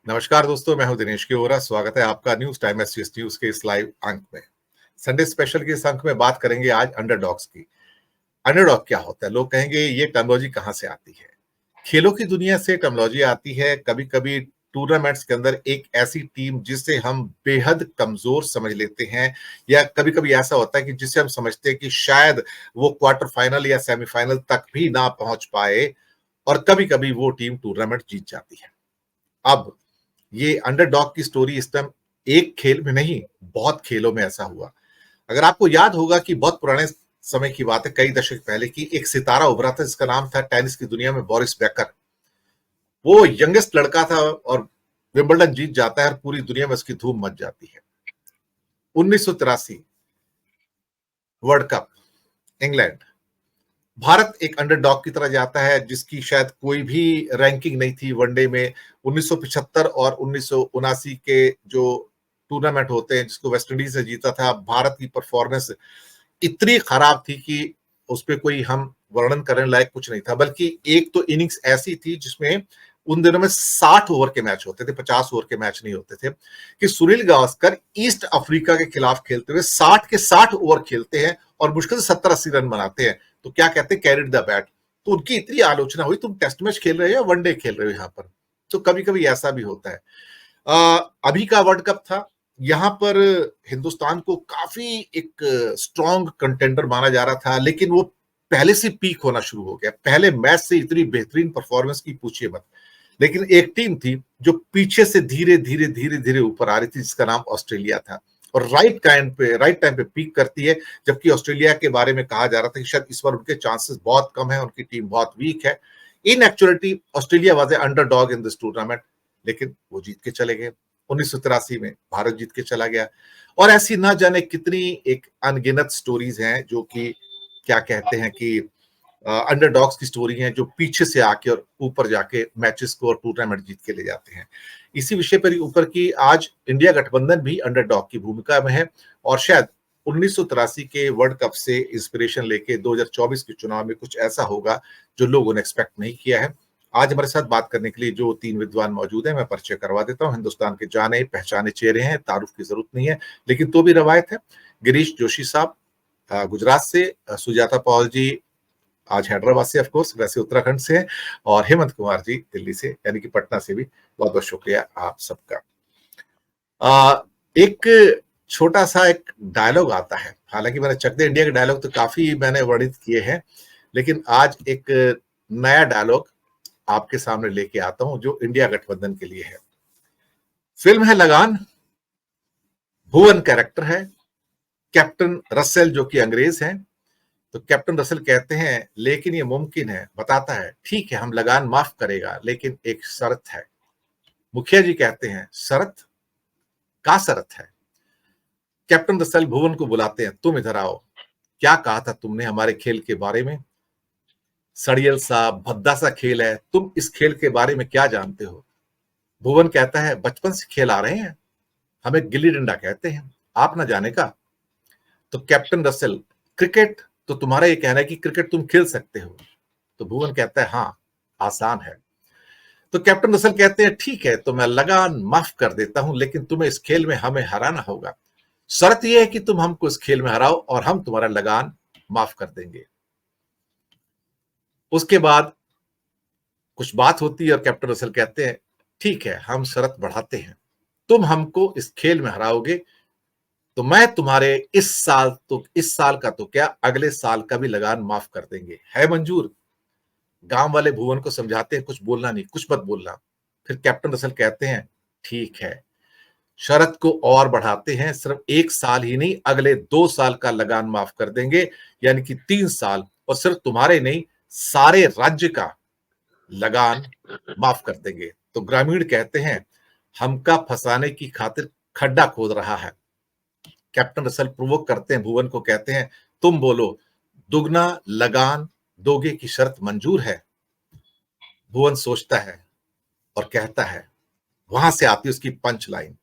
नमस्कार दोस्तों, मैं हूं दिनेश के ओरा। स्वागत है आपका न्यूज टाइम एससीएस न्यूज के इस लाइव अंक में। संडे स्पेशल के इस अंक में बात करेंगे आज अंडरडॉग्स की। अंडरडॉग क्या होता है? लोग कहेंगे ये टर्मिनोलॉजी कहां से आती है। खेलों की दुनिया से टर्मिनोलॉजी आती है। कभी कभी टूर्नामेंट्स के अंदर एक ऐसी टीम जिसे हम बेहद कमजोर समझ लेते हैं, या कभी कभी ऐसा होता है कि जिसे हम समझते हैं कि शायद वो क्वार्टर फाइनल या सेमीफाइनल तक भी ना पहुंच पाए, और कभी कभी वो टीम टूर्नामेंट जीत जाती है। अब ये अंडरडॉग की स्टोरी इस टाइम एक खेल में नहीं, बहुत खेलों में ऐसा हुआ। अगर आपको याद होगा कि बहुत पुराने समय की बात है, कई दशक पहले की, एक सितारा उभरा था जिसका नाम था टेनिस की दुनिया में बोरिस बेकर। वो यंगेस्ट लड़का था और विंबलडन जीत जाता है और पूरी दुनिया में उसकी धूम मच जाती है। 1983 वर्ल्ड कप, इंग्लैंड। भारत एक अंडरडॉग की तरह जाता है जिसकी शायद कोई भी रैंकिंग नहीं थी वनडे में। 1975 और 1979 के जो टूर्नामेंट होते हैं जिसको वेस्ट इंडीज ने जीता था, भारत की परफॉर्मेंस इतनी खराब थी कि उस पर कोई हम वर्णन करने लायक कुछ नहीं था। बल्कि एक तो इनिंग्स ऐसी थी जिसमें उन दिनों में 60 ओवर के मैच होते थे, 50 ओवर के मैच नहीं होते थे, कि सुनील गावस्कर ईस्ट अफ्रीका के खिलाफ खेलते हुए 60 के 60 ओवर खेलते हैं और मुश्किल से 70-80 रन बनाते हैं। तो क्या कहते हैं, कैरिड द बैट। तो उनकी इतनी आलोचना हुई, तुम टेस्ट मैच खेल रहे हो या वनडे खेल रहे हो यहाँ पर। तो कभी कभी ऐसा भी होता है। अभी का वर्ल्ड कप था, यहां पर हिंदुस्तान को काफी एक स्ट्रॉन्ग कंटेंडर माना जा रहा था, लेकिन वो पहले से पीक होना शुरू हो गया। पहले मैच से इतनी बेहतरीन परफॉर्मेंस की पूछिए मत। लेकिन एक टीम थी जो पीछे से धीरे धीरे धीरे धीरे ऊपर आ रही थी, जिसका नाम ऑस्ट्रेलिया था, और राइट टाइम पे पीक करती है। जबकि ऑस्ट्रेलिया के बारे में कहा जा रहा था कि शायद इस बार उनके चांसेस बहुत कम है, उनकी टीम बहुत वीक है। In actuality Australia was a underdog in this tournament, लेकिन वो जीत के चले गए। 1983 में भारत जीत के चला गया। और ऐसी ना जाने कितनी एक अनगिनत स्टोरीज हैं जो कि क्या कहते हैं कि अंडरडॉग्स की स्टोरी है, जो पीछे से आके और ऊपर जाके मैचेस को और टूर्नामेंट जीत के ले जाते हैं। इसी विषय पर ऊपर की आज इंडिया गठबंधन भी अंडरडॉग की भूमिका में है, और शायद 1983 के वर्ल्ड कप से इंस्पिरेशन लेके 2024 के चुनाव में कुछ ऐसा होगा जो लोगों ने एक्सपेक्ट नहीं किया है। आज हमारे साथ बात करने के लिए जो तीन विद्वान मौजूद हैं, मैं परिचय करवा देता हूं। हिंदुस्तान के जाने पहचाने चेहरे हैं, तारुफ की जरूरत नहीं है, लेकिन तो भी रवायत है। गिरीश जोशी साहब गुजरात से, सुजाता पॉल जी आज हैदराबाद से, ऑफकोर्स वैसे उत्तराखंड से है, और हेमंत कुमार जी दिल्ली से, यानी कि पटना से भी। बहुत बहुत शुक्रिया आप सबका। एक छोटा सा एक डायलॉग आता है, हालांकि मैंने चक दे इंडिया के डायलॉग तो काफी मैंने वर्णित किए हैं, लेकिन आज एक नया डायलॉग आपके सामने लेके आता हूं जो इंडिया गठबंधन के लिए है। फिल्म है लगान, भुवन कैरेक्टर है, कैप्टन रसेल जो कि अंग्रेज हैं। तो कैप्टन रसेल कहते हैं लेकिन ये मुमकिन है, बताता है ठीक है हम लगान माफ करेगा, लेकिन एक शर्त है। मुखिया जी कहते हैं शर्त? क्या शर्त है? कैप्टन रसेल भुवन को बुलाते हैं, तुम इधर आओ, क्या कहा था तुमने हमारे खेल के बारे में? सड़ियल सा भद्दा सा खेल है, तुम इस खेल के बारे में क्या जानते हो? भुवन कहता है बचपन से खेल आ रहे हैं, हमें गिल्ली डंडा कहते हैं, आप ना जाने का। तो कैप्टन रसेल, क्रिकेट? तो तुम्हारा ये कहना है कि क्रिकेट तुम खेल सकते हो? तो भुवन कहता है हाँ, आसान है। तो कैप्टन रसेल कहते हैं ठीक है, तो मैं लगान माफ कर देता हूं, लेकिन तुम्हें इस खेल में हमें हराना होगा। शर्त यह है कि तुम हमको इस खेल में हराओ और हम तुम्हारा लगान माफ कर देंगे। उसके बाद कुछ बात होती है और कैप्टन रसेल कहते हैं ठीक है हम शर्त बढ़ाते हैं, तुम हमको इस खेल में हराओगे तो मैं तुम्हारे इस साल का तो क्या, अगले साल का भी लगान माफ कर देंगे, है मंजूर? गांव वाले भुवन को समझाते हैं कुछ बोलना नहीं, कुछ मत बोलना। फिर कैप्टन रसेल कहते हैं ठीक है, शरत को और बढ़ाते हैं, सिर्फ एक साल ही नहीं अगले 2 साल का लगान माफ कर देंगे, यानी कि 3 साल, और सिर्फ तुम्हारे नहीं सारे राज्य का लगान माफ कर देंगे। तो ग्रामीण कहते हैं हमका फंसाने की खातिर खड्डा खोद रहा है। कैप्टन रसेल प्रोवोक करते हैं भुवन को, कहते हैं तुम बोलो, दुगना लगान दोगे की शर्त मंजूर है? भुवन सोचता है और कहता है, वहां से आती उसकी पंच लाइन,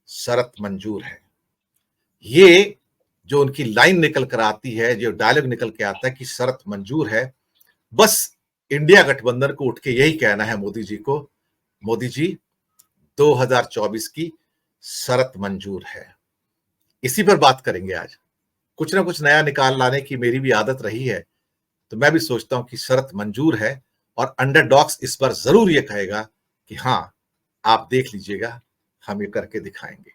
शर्त मंजूर है। ये जो उनकी लाइन निकल कर आती है, जो डायलॉग निकल के आता है कि शर्त मंजूर है, बस इंडिया गठबंधन को उठ के यही कहना है मोदी जी को, मोदी जी 2024 की शर्त मंजूर है। इसी पर बात करेंगे आज। कुछ ना कुछ नया निकाल लाने की मेरी भी आदत रही है, तो मैं भी सोचता हूं कि शर्त मंजूर है और अंडरडॉग्स इस पर जरूर ये कहेगा कि हाँ, आप देख लीजिएगा, हम ये करके दिखाएंगे।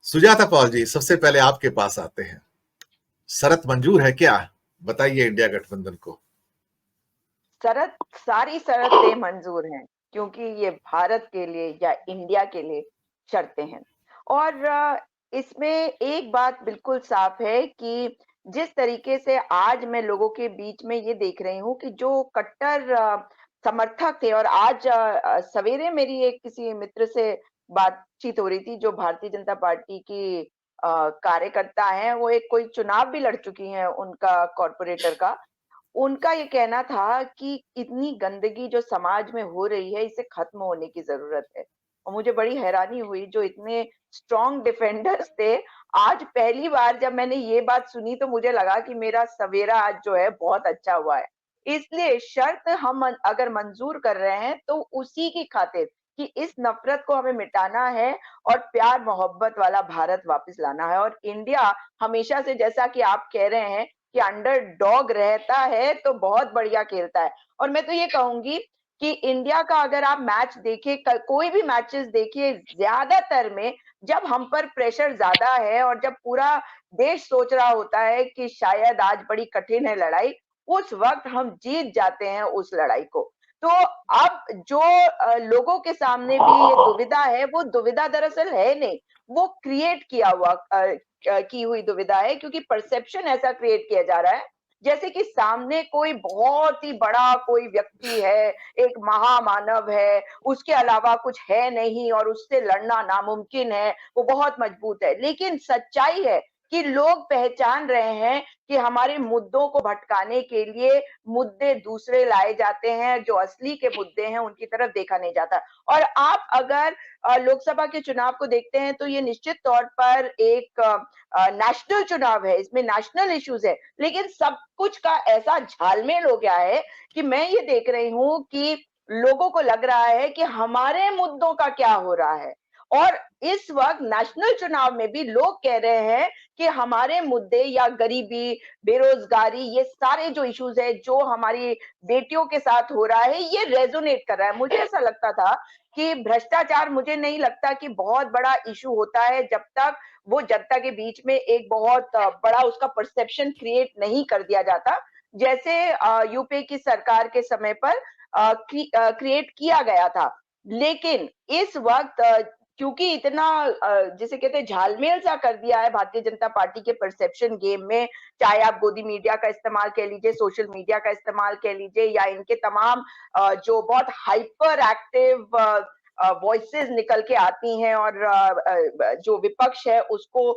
सुजाता पॉल जी, सबसे पहले आपके पास आते हैं। शर्त मंजूर है क्या? बताइए इंडिया गठबंधन को। सारी शर्तें मंजूर हैं, क्योंकि ये भारत के लिए या इंडिया के लिए शर्तें हैं। और इसमें एक बात बिल्कुल साफ है कि जिस तरीके से आज मैं लोगों के बीच में ये देख रही हूँ कि जो कट्टर समर्थक थे, और आज सवेरे मेरी एक किसी मित्र से बातचीत हो रही थी जो भारतीय जनता पार्टी की कार्यकर्ता हैं, वो एक कोई चुनाव भी लड़ चुकी हैं उनका कॉर्पोरेटर का। उनका ये कहना था कि इतनी गंदगी जो समाज में हो रही है, इसे खत्म होने की ज़रूरत है। और मुझे बड़ी हैरानी हुई, जो इतने स्ट्रॉन्ग डिफेंडर्स थे, आज पहली बार जब मैंने ये बात सुनी तो मुझे लगा कि मेरा सवेरा आज जो है बहुत अच्छा हुआ है। इसलिए शर्त हम अगर मंज़ूर कर रहे हैं तो उसी की खातिर कि इस नफ़रत को हमें मिटाना है और प्यार-मोहब्बत वाला भारत वापस लाना है। और इंडिया हमेशा से, जैसा कि आप कह रहे हैं, कि अंडरडॉग रहता है तो बहुत बढ़िया खेलता है। और मैं तो ये कहूंगी कि इंडिया का अगर आप मैच देखिए, कोई भी मैचेस देखिए, ज्यादातर में जब हम पर प्रेशर ज्यादा है और जब पूरा देश सोच रहा होता है कि शायद आज बड़ी कठिन है लड़ाई, उस वक्त हम जीत जाते हैं उस लड़ाई को। तो अब जो लोगों के सामने भी ये दुविधा है, वो दुविधा दरअसल है नहीं, वो क्रिएट किया हुआ की हुई दुविधा है, क्योंकि परसेप्शन ऐसा क्रिएट किया जा रहा है जैसे कि सामने कोई बहुत ही बड़ा कोई व्यक्ति है, एक महामानव है, उसके अलावा कुछ है नहीं और उससे लड़ना नामुमकिन है, वो बहुत मजबूत है। लेकिन सच्चाई है कि लोग पहचान रहे हैं कि हमारे मुद्दों को भटकाने के लिए मुद्दे दूसरे लाए जाते हैं, जो असली के मुद्दे हैं उनकी तरफ देखा नहीं जाता। और आप अगर लोकसभा के चुनाव को देखते हैं तो ये निश्चित तौर पर एक नेशनल चुनाव है, इसमें नेशनल इश्यूज है, लेकिन सब कुछ का ऐसा झालमेल हो गया है कि मैं ये देख रही हूँ कि लोगों को लग रहा है कि हमारे मुद्दों का क्या हो रहा है। और इस वक्त नेशनल चुनाव में भी लोग कह रहे हैं कि हमारे मुद्दे या गरीबी, बेरोजगारी, ये सारे जो इश्यूज है, जो हमारी बेटियों के साथ हो रहा है, ये रेजोनेट कर रहा है। मुझे ऐसा लगता था कि भ्रष्टाचार, मुझे नहीं लगता कि बहुत बड़ा इशू होता है जब तक वो जनता के बीच में एक बहुत बड़ा उसका परसेप्शन क्रिएट नहीं कर दिया जाता, जैसे यूपीए की सरकार के समय पर क्रिएट किया गया था। लेकिन इस वक्त क्योंकि इतना जिसे कहते हैं झालमेल सा कर दिया है भारतीय जनता पार्टी के परसेप्शन गेम में, चाहे आप गोदी मीडिया का इस्तेमाल कह लीजिए, सोशल मीडिया का इस्तेमाल कह लीजिए, या इनके तमाम जो बहुत हाइपर एक्टिव वॉइसेस निकल के आती हैं और जो विपक्ष है उसको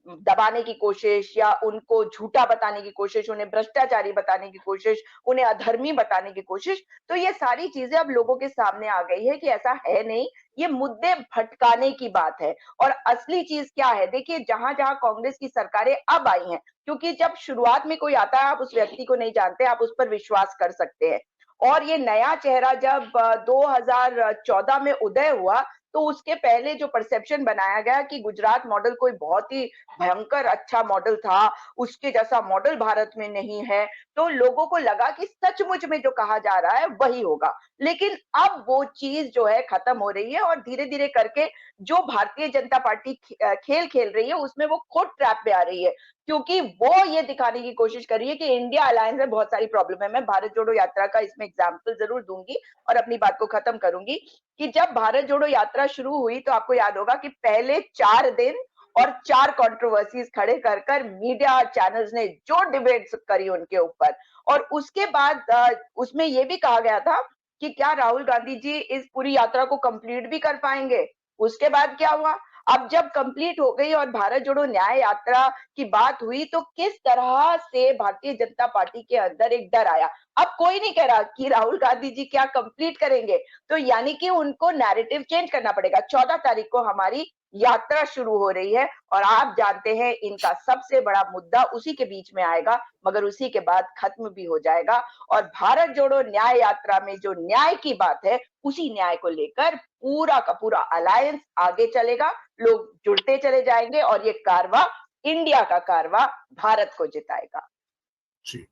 दबाने की कोशिश, या उनको झूठा बताने की कोशिश, उन्हें भ्रष्टाचारी बताने की कोशिश, उन्हें अधर्मी बताने की कोशिश। तो ये सारी चीजें अब लोगों के सामने आ गई है कि ऐसा है नहीं, ये मुद्दे भटकाने की बात है। और असली चीज क्या है, देखिए, जहां जहां कांग्रेस की सरकारें अब आई हैं, क्योंकि जब शुरुआत में कोई आता है आप उस व्यक्ति को नहीं जानते, आप उस पर विश्वास कर सकते हैं। और ये नया चेहरा जब 2014 में उदय हुआ, तो उसके पहले जो परसेप्शन बनाया गया कि गुजरात मॉडल कोई बहुत ही भयंकर अच्छा मॉडल था, उसके जैसा मॉडल भारत में नहीं है, तो लोगों को लगा कि सचमुच में जो कहा जा रहा है वही होगा। लेकिन अब वो चीज जो है खत्म हो रही है, और धीरे धीरे करके जो भारतीय जनता पार्टी खेल खेल रही है उसमें वो खुद ट्रैप में आ रही है, क्योंकि वो ये दिखाने की कोशिश कर रही है कि इंडिया अलायंस में बहुत सारी प्रॉब्लम है। मैं भारत जोड़ो यात्रा का इसमें एग्जाम्पल जरूर दूंगी और अपनी बात को खत्म करूंगी कि जब भारत जोड़ो यात्रा शुरू हुई तो आपको याद होगा कि पहले 4 दिन और 4 कंट्रोवर्सीज खड़े कर कर मीडिया चैनल्स ने जो डिबेट्स करी उनके ऊपर, और उसके बाद उसमें यह भी कहा गया था कि क्या राहुल गांधी जी इस पूरी यात्रा को कंप्लीट भी कर पाएंगे। उसके बाद क्या हुआ, अब जब कंप्लीट हो गई और भारत जोड़ो न्याय यात्रा की बात हुई तो किस तरह से भारतीय जनता पार्टी के अंदर एक डर आया। अब कोई नहीं कह रहा कि राहुल गांधी जी क्या कंप्लीट करेंगे, तो यानी कि उनको नैरेटिव चेंज करना पड़ेगा। 14 तारीख को हमारी यात्रा शुरू हो रही है और आप जानते हैं इनका सबसे बड़ा मुद्दा उसी के बीच में आएगा, मगर उसी के बाद खत्म भी हो जाएगा। और भारत जोड़ो न्याय यात्रा में जो न्याय की बात है उसी न्याय को लेकर पूरा का पूरा अलायंस आगे चलेगा, लोग जुड़ते चले जाएंगे और ये कारवां, इंडिया का कारवां भारत को जिताएगा। जी।